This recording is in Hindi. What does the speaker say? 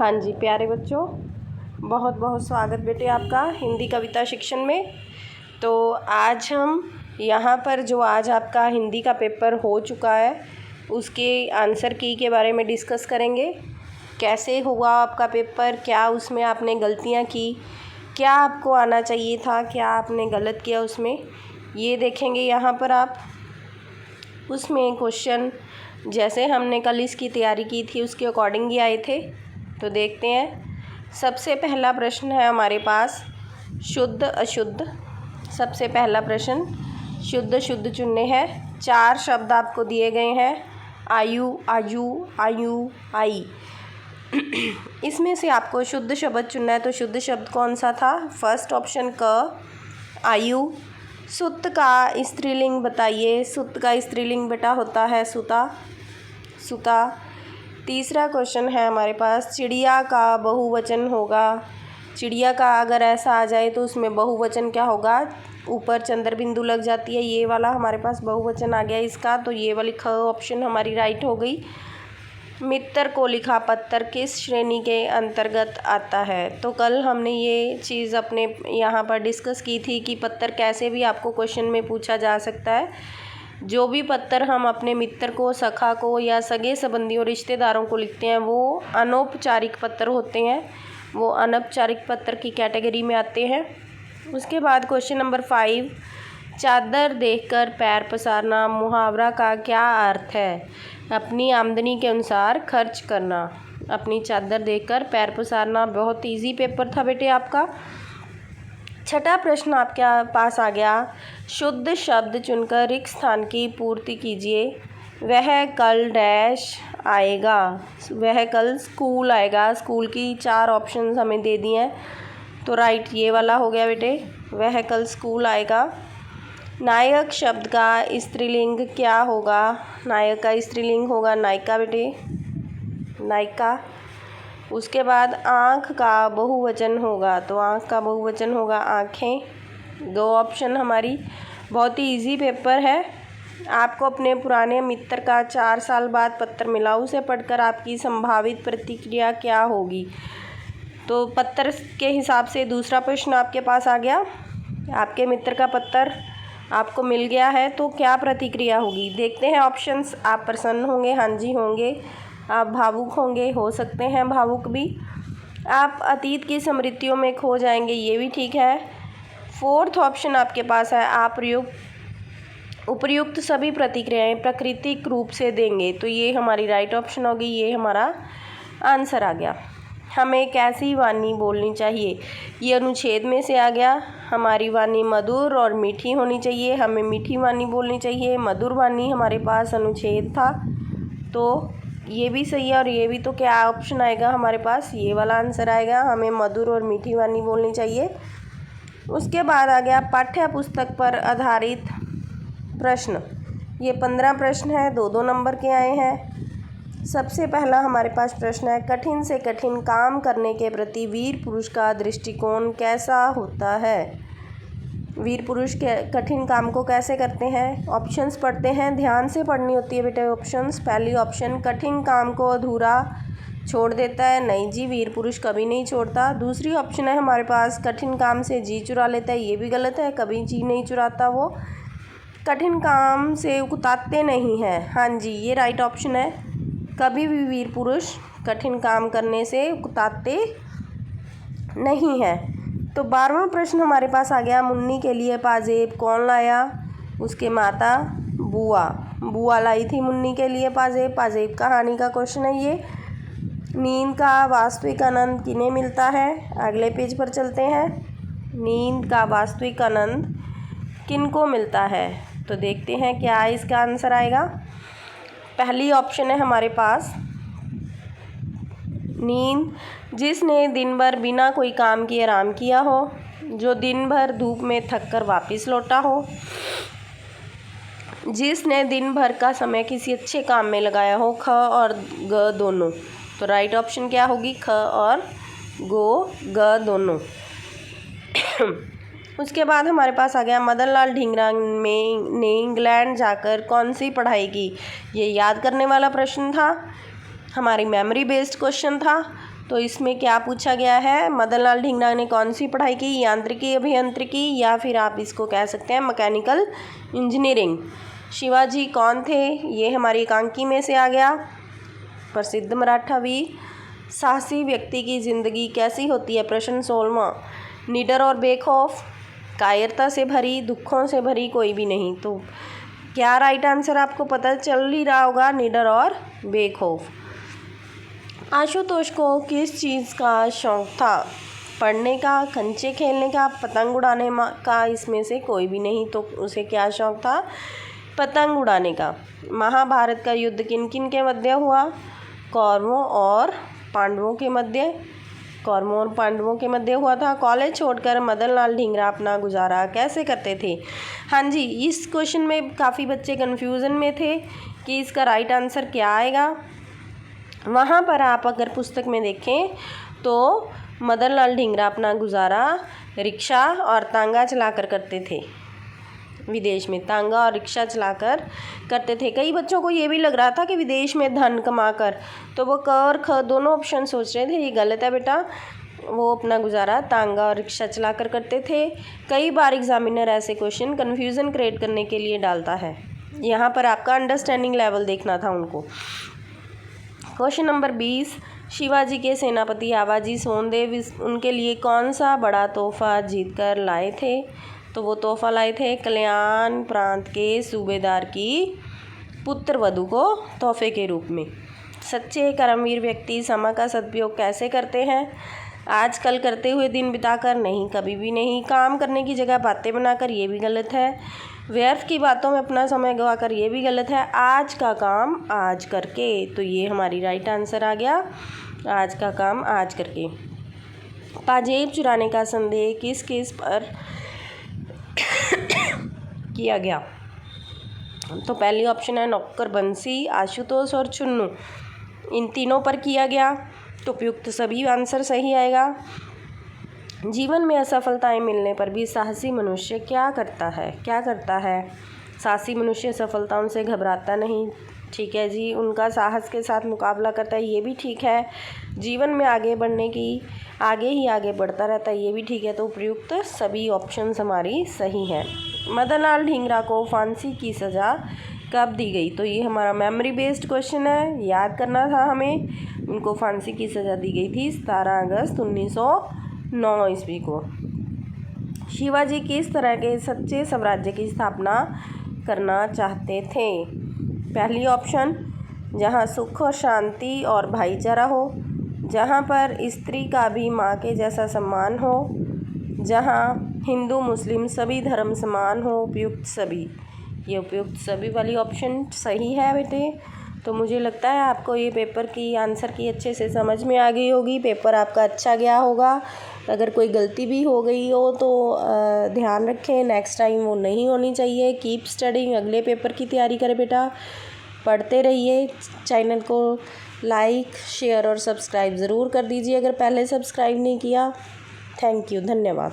हाँ जी प्यारे बच्चों, बहुत बहुत स्वागत बेटे आपका हिंदी कविता शिक्षण में। तो आज हम यहाँ पर जो आज आपका हिंदी का पेपर हो चुका है उसके आंसर की के बारे में डिस्कस करेंगे। कैसे हुआ आपका पेपर, क्या उसमें आपने गलतियाँ की, क्या आपको आना चाहिए था, क्या आपने गलत किया उसमें, ये देखेंगे यहाँ पर आप। उसमें क्वेश्चन जैसे हमने कल इसकी तैयारी की थी उसके अकॉर्डिंग ही आए थे। तो देखते हैं। सबसे पहला प्रश्न है हमारे पास शुद्ध अशुद्ध। सबसे पहला प्रश्न शुद्ध शुद्ध चुनने हैं। 4 शब्द आपको दिए गए हैं, आयु, आयु, आयु, आई। इसमें से आपको शुद्ध शब्द चुनना है। तो शुद्ध शब्द कौन सा था? फर्स्ट ऑप्शन क, आयु। सुत का स्त्रीलिंग बताइए। सुत का स्त्रीलिंग बेटा होता है सुता, सुता। तीसरा क्वेश्चन है हमारे पास चिड़िया का बहुवचन होगा। चिड़िया का अगर ऐसा आ जाए तो उसमें बहुवचन क्या होगा? ऊपर चंद्र बिंदु लग जाती है, ये वाला हमारे पास बहुवचन आ गया इसका। तो ये वाली ख ऑप्शन हमारी राइट हो गई। मित्र को लिखा पत्थर किस श्रेणी के अंतर्गत आता है? तो कल हमने ये चीज़ अपने यहाँ पर डिस्कस की थी कि पत्थर कैसे भी आपको क्वेश्चन में पूछा जा सकता है। जो भी पत्तर हम अपने मित्र को, सखा को या सगे संबंधियों रिश्तेदारों को लिखते हैं वो अनौपचारिक पत्र होते हैं, वो अनौपचारिक पत्र की कैटेगरी में आते हैं। उसके बाद क्वेश्चन नंबर 5, चादर देखकर पैर पसारना मुहावरा का क्या अर्थ है? अपनी आमदनी के अनुसार खर्च करना। अपनी चादर देखकर पैर पसारना। बहुत इजी पेपर था बेटे आपका। छठा प्रश्न आपके पास आ गया, शुद्ध शब्द चुनकर रिक्त स्थान की पूर्ति कीजिए। वह कल डैश आएगा। वह कल स्कूल आएगा। स्कूल की 4 ऑप्शंस हमें दे दिए हैं, तो राइट ये वाला हो गया बेटे, वह कल स्कूल आएगा। नायक शब्द का स्त्रीलिंग क्या होगा? नायक का स्त्रीलिंग होगा नायिका बेटे, नायिका। उसके बाद आँख का बहुवचन होगा, तो आँख का बहुवचन होगा आँखें। 2 ऑप्शन हमारी। बहुत ही इजी पेपर है। आपको अपने पुराने मित्र का 4 साल बाद पत्र मिला, उसे पढ़कर आपकी संभावित प्रतिक्रिया क्या होगी? तो पत्र के हिसाब से दूसरा प्रश्न आपके पास आ गया। आपके मित्र का पत्र आपको मिल गया है तो क्या प्रतिक्रिया होगी? देखते हैं ऑप्शंस। आप प्रसन्न होंगे, हाँ जी होंगे। आप भावुक होंगे, हो सकते हैं भावुक भी। आप अतीत की स्मृतियों में खो जाएंगे, ये भी ठीक है। 4th ऑप्शन आपके पास है, आप उपर्युक्त सभी प्रतिक्रियाएं प्राकृतिक रूप से देंगे, तो ये हमारी राइट ऑप्शन होगी, ये हमारा आंसर आ गया। हमें कैसी वाणी बोलनी चाहिए? ये अनुच्छेद में से आ गया। हमारी वाणी मधुर और मीठी होनी चाहिए, हमें मीठी वाणी बोलनी चाहिए। मधुर वाणी हमारे पास अनुच्छेद था, तो ये भी सही है। और ये भी, तो क्या ऑप्शन आएगा हमारे पास? ये वाला आंसर आएगा, हमें मधुर और मीठी वाणी बोलनी चाहिए। उसके बाद आ गया पाठ्य पुस्तक पर आधारित प्रश्न। ये 15 प्रश्न है, 2-2 नंबर के आए हैं। सबसे पहला हमारे पास प्रश्न है, कठिन से कठिन काम करने के प्रति वीर पुरुष का दृष्टिकोण कैसा होता है? वीर पुरुष के कठिन काम को कैसे करते हैं? ऑप्शंस पढ़ते हैं, ध्यान से पढ़नी होती है बेटे ऑप्शंस। पहली ऑप्शन, कठिन काम को अधूरा छोड़ देता है। नहीं जी, वीर पुरुष कभी नहीं छोड़ता। दूसरी ऑप्शन है हमारे पास, कठिन काम से जी चुरा लेता है। ये भी गलत है, कभी जी नहीं चुराता वो। कठिन काम से उकताते नहीं हैं। हाँ जी, ये राइट ऑप्शन है, कभी भी वीर पुरुष कठिन काम करने से उकताते नहीं हैं। तो 12वां प्रश्न हमारे पास आ गया, मुन्नी के लिए पाजेब कौन लाया? उसके माता बुआ। बुआ लाई थी मुन्नी के लिए पाजेब। पाजेब कहानी का क्वेश्चन है ये। नींद का वास्तविक आनंद किन्हें मिलता है? अगले पेज पर चलते हैं। नींद का वास्तविक आनंद किनको मिलता है? तो देखते हैं क्या इसका आंसर आएगा। पहली ऑप्शन है हमारे पास, नींद जिसने दिन भर बिना कोई काम किए आराम किया हो, जो दिन भर धूप में थक कर वापस लौटा हो, जिसने दिन भर का समय किसी अच्छे काम में लगाया हो। ख और ग दोनों। तो राइट ऑप्शन क्या होगी? ख और ग दोनों। उसके बाद हमारे पास आ गया, मदन लाल ढींगरा ने इंग्लैंड जाकर कौन सी पढ़ाई की? ये याद करने वाला प्रश्न था, हमारी मेमोरी बेस्ड क्वेश्चन था। तो इसमें क्या पूछा गया है, मदन लाल ढींगरा ने कौन सी पढ़ाई की, यांत्रिकी अभियांत्रिकी या फिर आप इसको कह सकते हैं मैकेनिकल इंजीनियरिंग। शिवाजी कौन थे, ये हमारी एकांकी में से आ गया, प्रसिद्ध मराठा वीर। साहसी व्यक्ति की ज़िंदगी कैसी होती है, प्रश्न 16वां। निडर और बेखौफ, कायरता से भरी, दुखों से भरी कोई भी नहीं। तो क्या राइट आंसर आपको पता चल ही रहा होगा, निडर और बेखौफ। आशुतोष को किस चीज़ का शौक़ था, पढ़ने का, कंचे खेलने का, पतंग उड़ाने का, इसमें से कोई भी नहीं। तो उसे क्या शौक़ था, पतंग उड़ाने का। महाभारत का युद्ध किन किन के मध्य हुआ, कौरवों और पांडवों के मध्य, कौरवों और पांडवों के मध्य हुआ था। कॉलेज छोड़कर मदन लाल ढींगरा अपना गुजारा कैसे करते थे। हाँ जी, इस क्वेश्चन में काफ़ी बच्चे कन्फ्यूज़न में थे कि इसका राइट आंसर क्या आएगा। वहाँ पर आप अगर पुस्तक में देखें तो मदन लाल ढींगरा अपना गुजारा रिक्शा और तांगा चलाकर करते थे। विदेश में तांगा और रिक्शा चलाकर करते थे। कई बच्चों को ये भी लग रहा था कि विदेश में धन कमाकर, तो वो क और ख दोनों ऑप्शन सोच रहे थे, ये गलत है बेटा। वो अपना गुजारा तांगा और रिक्शा चलाकर करते थे। कई बार एग्जामिनर ऐसे क्वेश्चन कन्फ्यूज़न क्रिएट करने के लिए डालता है। यहाँ पर आपका अंडरस्टैंडिंग लेवल देखना था उनको। क्वेश्चन नंबर 20, शिवाजी के सेनापति आबाजी सोनदेव उनके लिए कौन सा बड़ा तोहफा जीत कर लाए थे। तो वो तोहफा लाए थे कल्याण प्रांत के सूबेदार की पुत्र वधू को तोहफे के रूप में। सच्चे कर्मवीर व्यक्ति समय का सदुपयोग कैसे करते हैं, आजकल करते हुए दिन बिताकर नहीं, कभी भी नहीं। काम करने की जगह बातें बनाकर, ये भी गलत है। व्यर्थ की बातों में अपना समय गवाकर, ये भी गलत है। आज का काम आज करके, तो ये हमारी राइट आंसर आ गया, आज का काम आज करके। पाजेब चुराने का संदेह किस किस पर किया गया। तो पहली ऑप्शन है नौकर बंसी, आशुतोष और चुन्नू, इन तीनों पर किया गया। तो उपयुक्त सभी आंसर सही आएगा। जीवन में असफलताएं मिलने पर भी साहसी मनुष्य क्या करता है, साहसी मनुष्य सफलताओं से घबराता नहीं। ठीक है जी, उनका साहस के साथ मुकाबला करता है, ये भी ठीक है। जीवन में आगे बढ़ने की आगे बढ़ता रहता है, ये भी ठीक है। तो उपयुक्त सभी ऑप्शंस हमारी सही हैं। मदन लाल ढींगरा को फांसी की सज़ा कब दी गई। तो ये हमारा मेमोरी बेस्ड क्वेश्चन है, याद करना था हमें। उनको फांसी की सज़ा दी गई थी 17 अगस्त 1909 ईस्वी को। शिवाजी किस तरह के सच्चे साम्राज्य की स्थापना करना चाहते थे। पहली ऑप्शन, जहाँ सुख और शांति और भाईचारा हो, जहाँ पर स्त्री का भी माँ के जैसा सम्मान हो, जहाँ हिंदू मुस्लिम सभी धर्म समान हो। उपयुक्त सभी, ये उपयुक्त सभी वाली ऑप्शन सही है बेटे। तो मुझे लगता है आपको ये पेपर की आंसर की अच्छे से समझ में आ गई होगी, पेपर आपका अच्छा गया होगा। अगर कोई गलती भी हो गई हो तो ध्यान रखें, नेक्स्ट टाइम वो नहीं होनी चाहिए। कीप स्टडिंग, अगले पेपर की तैयारी करें बेटा, पढ़ते रहिए। चैनल को लाइक शेयर और सब्सक्राइब ज़रूर कर दीजिए अगर पहले सब्सक्राइब नहीं किया। थैंक यू, धन्यवाद।